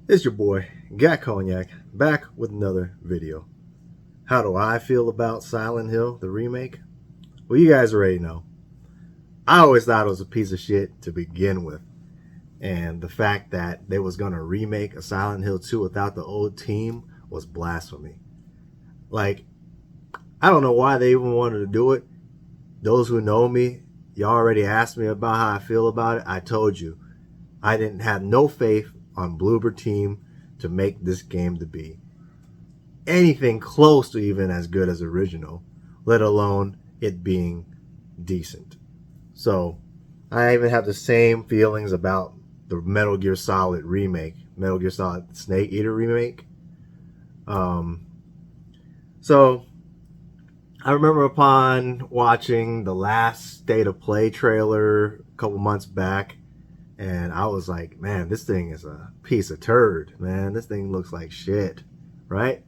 It's your boy, Cognac, back with another video. How do I feel about Silent Hill, the remake? Well, you guys already know. I always thought it was a piece of shit to begin with. And the fact that they was going to remake a Silent Hill 2 without the old team was blasphemy. Like, I don't know why they even wanted to do it. Those who know me, you already asked me about how I feel about it. I told you, I didn't have no faith on Bloober Team to make this game to be anything close to even as good as original, let alone it being decent. So I even have the same feelings about the Metal Gear Solid remake, Metal Gear Solid Snake Eater remake. Um, so I remember upon watching the last State of Play trailer a couple months back, and I was like, man, this thing is a piece of turd, man. This thing looks like shit, right?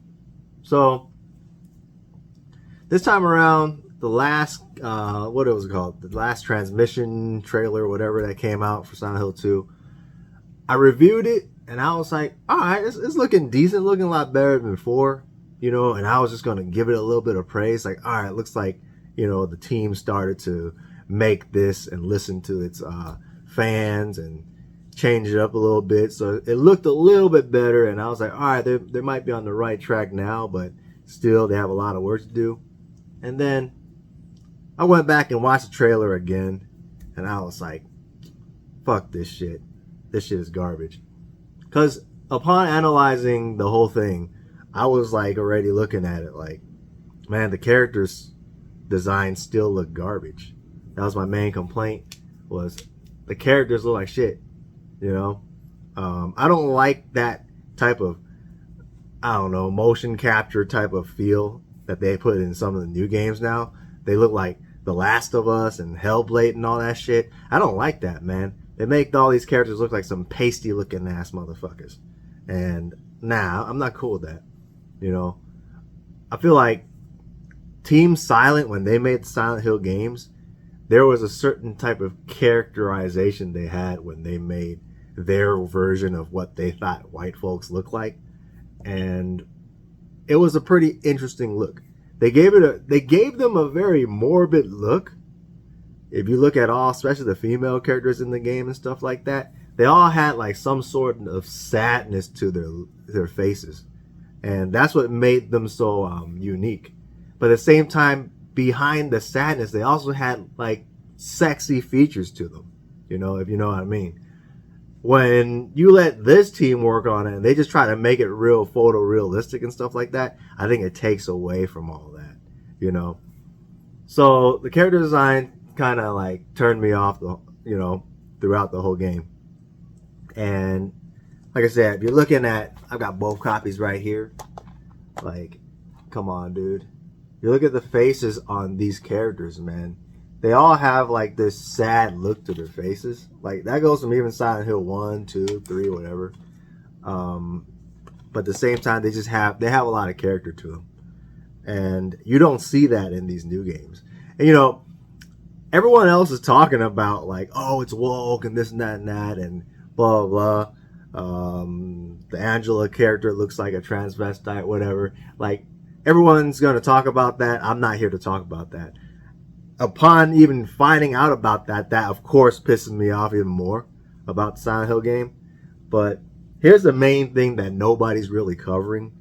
So this time around, the last, what it was called, the last transmission trailer, whatever that came out for Silent Hill 2, I reviewed it, and I was like, all right, it's looking decent, looking a lot better than before, and I was just going to give it a little bit of praise. Like, all right, it looks like, the team started to make this and listen to its fans and change it up a little bit. So it looked a little bit better, and I was like, all right, they might be on the right track now, but still they have a lot of work to do. And then I went back and watched the trailer again, and I was like, fuck this shit. This shit is garbage. Because upon analyzing the whole thing, I was like already looking at it like, man, the characters' designs still look garbage. That was my main complaint, was the characters look like shit. I don't like that type of, I don't know, motion capture type of feel that they put in some of the new games now. They look like The Last of Us and Hellblade and all that shit. I don't like that, man. They make all these characters look like some pasty looking ass motherfuckers. And nah, I'm not cool with that. I feel like Team Silent, when they made the Silent Hill games, there was a certain type of characterization they had when they made their version of what they thought white folks look like. And it was a pretty interesting look. They gave them a very morbid look. If you look at all, especially the female characters in the game and stuff like that, they all had like some sort of sadness to their faces, and that's what made them so unique. But at the same time, behind the sadness, they also had like sexy features to them. If you know what I mean. When you let this team work on it and they just try to make it real photorealistic and stuff like that, I think it takes away from all that. So the character design kind of like turned me off throughout the whole game. And like I said, if you're looking at, I've got both copies right here. Like, come on, dude. You look at the faces on these characters, man. They all have like this sad look to their faces. Like that goes from even Silent Hill 1, 2, 3, whatever. But at the same time, they have a lot of character to them. And you don't see that in these new games. And everyone else is talking about like, oh, it's woke and this and that and blah blah blah. The Angela character looks like a transvestite, whatever. Like everyone's gonna talk about that. I'm not here to talk about that. Upon even finding out about that of course pisses me off even more about the Silent Hill game. But here's the main thing that nobody's really covering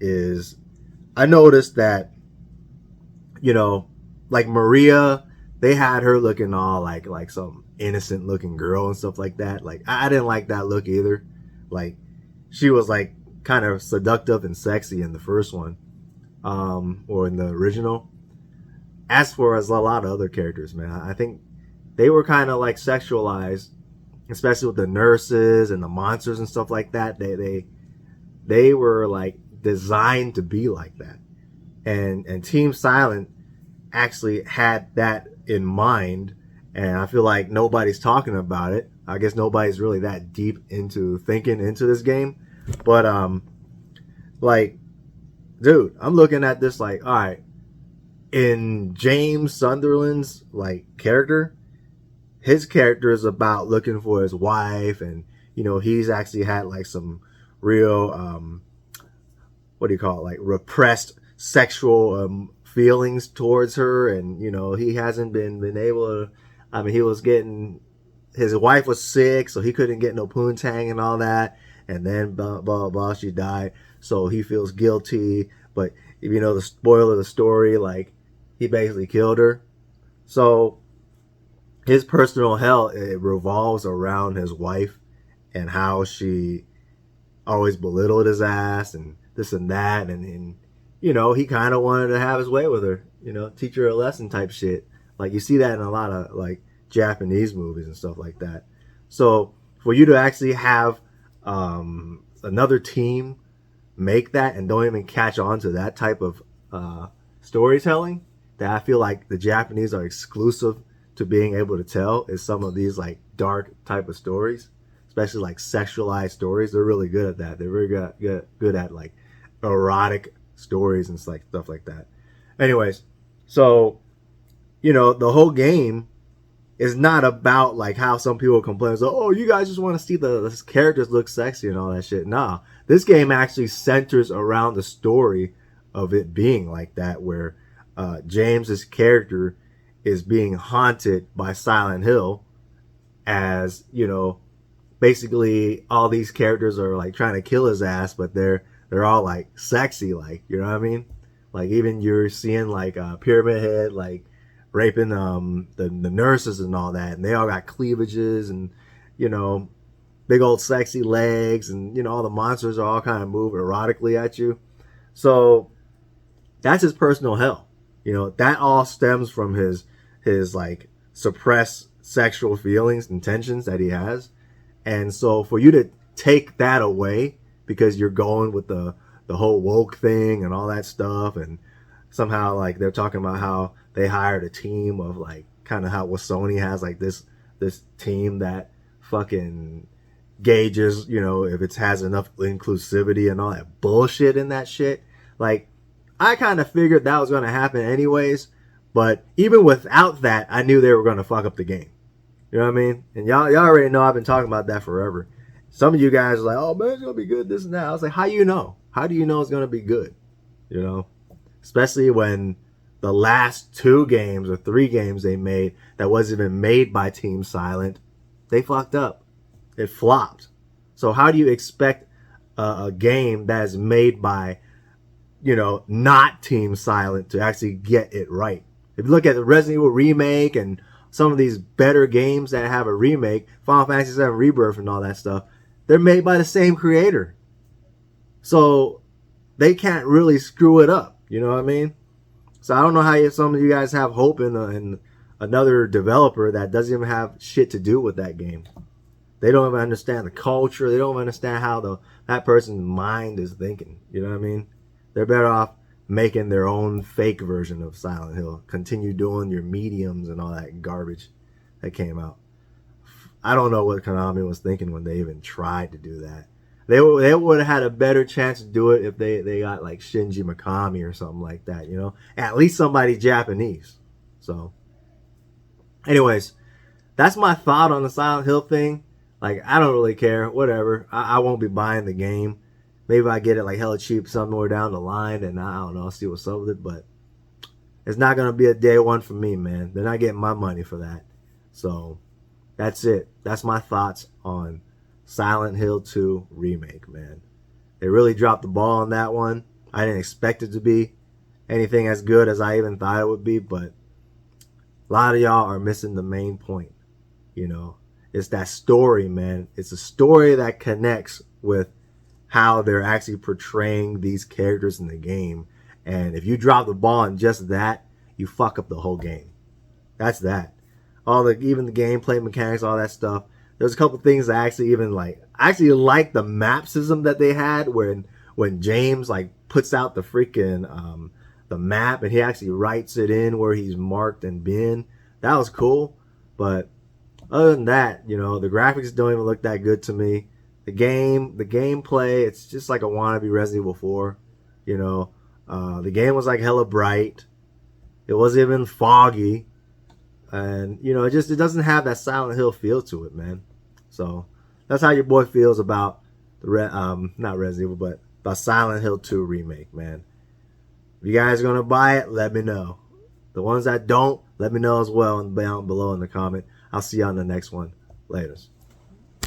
is I noticed that, like Maria, they had her looking all like some innocent looking girl and stuff like that. Like I didn't like that look either. Like she was like kind of seductive and sexy in the first one, or in the original. As for as a lot of other characters, man, I think they were kind of like sexualized, especially with the nurses and the monsters and stuff like that. They were like designed to be like that, and Team Silent actually had that in mind, and I feel like nobody's talking about it. I guess nobody's really that deep into thinking into this game, but like, dude, I'm looking at this like, all right, in James Sunderland's like character, his character is about looking for his wife, and he's actually had like some real what do you call it, like repressed sexual feelings towards her, and he hasn't been able to. I mean, he was getting, his wife was sick, so he couldn't get no poontang and all that, and then blah blah blah, she died, so he feels guilty. But the spoiler of the story, like he basically killed her. So his personal hell, it revolves around his wife and how she always belittled his ass and this and that, and he kind of wanted to have his way with her, teach her a lesson type shit. Like you see that in a lot of like Japanese movies and stuff like that. So for you to actually have another team make that and don't even catch on to that type of storytelling that I feel like the Japanese are exclusive to being able to tell is some of these like dark type of stories, especially like sexualized stories. They're really good at that. They're very good at like erotic stories and stuff like that. Anyways, so the whole game is not about like how some people complain, so, oh, you guys just want to see the characters look sexy and all that shit. Nah, this game actually centers around the story of it being like that, where James's character is being haunted by Silent Hill, as basically all these characters are like trying to kill his ass, but they're all like sexy, like, what I mean? Like even you're seeing like Pyramid Head like raping the nurses and all that, and they all got cleavages and big old sexy legs, and all the monsters are all kind of move erotically at you. So that's his personal hell. That all stems from his like suppressed sexual feelings and tensions that he has. And so for you to take that away because you're going with the whole woke thing and all that stuff, and somehow like they're talking about how they hired a team of like kind of how Sony has like this team that fucking gauges if it has enough inclusivity and all that bullshit in that shit. Like I kind of figured that was going to happen anyways, but even without that, I knew they were going to fuck up the game. You know what I mean? And y'all already know I've been talking about that forever. Some of you guys are like, oh man, it's going to be good, this and that. I was like, how do you know? How do you know it's going to be good? Especially when the last 2 games or 3 games they made that wasn't even made by Team Silent, they fucked up. It flopped. So how do you expect a game that is made by, not Team Silent to actually get it right? If you look at the Resident Evil Remake and some of these better games that have a remake, Final Fantasy VII Rebirth and all that stuff, they're made by the same creator. So they can't really screw it up. You know what I mean? So I don't know how some of you guys have hope in another developer that doesn't even have shit to do with that game. They don't even understand the culture. They don't understand how that person's mind is thinking. You know what I mean? They're better off making their own fake version of Silent Hill. Continue doing your mediums and all that garbage that came out. I don't know what Konami was thinking when they even tried to do that. They would have had a better chance to do it if they got like Shinji Mikami or something like that, At least somebody Japanese. So, anyways, that's my thought on the Silent Hill thing. Like, I don't really care. Whatever. I won't be buying the game. Maybe I get it like hella cheap somewhere down the line, and I don't know. I'll see what's up with it. But it's not going to be a day one for me, man. They're not getting my money for that. So, that's it. That's my thoughts on Silent Hill 2 Remake, man. They really dropped the ball on that one. I didn't expect it to be anything as good as I even thought it would be, but a lot of y'all are missing the main point. It's that story, man. It's a story that connects with how they're actually portraying these characters in the game. And if you drop the ball on just that, you fuck up the whole game. That's that. Even the gameplay mechanics, all that stuff. There's a couple things I actually even like. I actually like the map system that they had when James like puts out the freaking the map and he actually writes it in where he's marked and been. That was cool. But other than that, the graphics don't even look that good to me. The gameplay, it's just like a wannabe Resident Evil 4. The game was like hella bright. It wasn't even foggy. And, it doesn't have that Silent Hill feel to it, man. So, that's how your boy feels about not Resident Evil, but the Silent Hill 2 remake, man. If you guys are gonna buy it, let me know. The ones that don't, let me know as well, and down below in the comment. I'll see you on the next one. Laters.